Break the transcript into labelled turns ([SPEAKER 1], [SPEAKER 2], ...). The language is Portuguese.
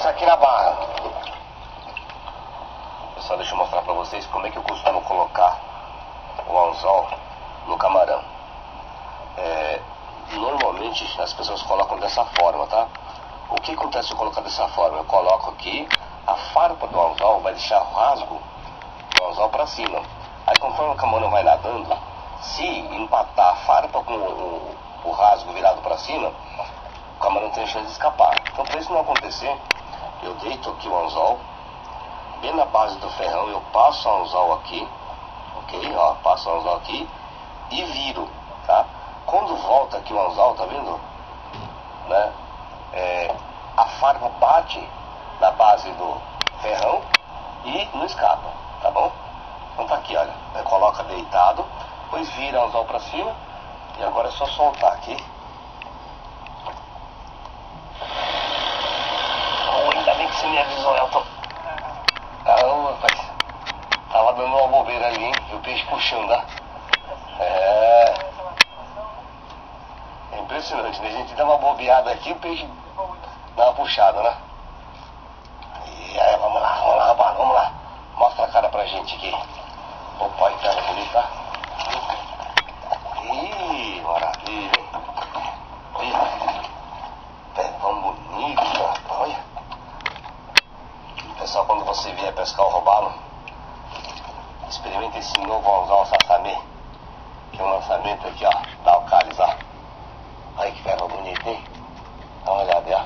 [SPEAKER 1] mostra aqui na barra. Pessoal, deixa eu mostrar pra vocês como é que eu costumo colocar o anzol no camarão. Normalmente as pessoas colocam dessa forma, tá? O que acontece se eu colocar dessa forma? Eu coloco aqui, a farpa do anzol vai deixar o rasgo do anzol pra cima. Aí conforme o camarão vai nadando, se empatar a farpa com o rasgo virado pra cima, o camarão tem chance de escapar. Então, para isso não acontecer, eu deito aqui o anzol, bem na base do ferrão, eu passo o anzol aqui, ok? Ó, passo o anzol aqui e viro, tá? Quando volta aqui o anzol, tá vendo? Né? A farpa bate na base do ferrão e não escapa, tá bom? Então tá aqui, olha, coloca deitado, depois vira o anzol pra cima e agora é só soltar aqui. Ainda bem que você me avisou, Elton. Caramba, rapaz. Tava dando uma bobeira ali, hein? E o peixe puxando, tá? É impressionante, né? A gente dá uma bobeada aqui, o peixe dá uma puxada, né? E aí, vamos lá, rapaz, vamos lá. Mostra a cara pra gente aqui. Opa, que cara bonita. Ih, maravilha, hein? Pezão bonito, olha. Pessoal, quando você vier pescar o robalo, experimente esse novo anzol Sasamê, que é um lançamento aqui, ó, da Alcalis, ó. Olha que ferro bonito, hein? Dá uma olhada aí, ó.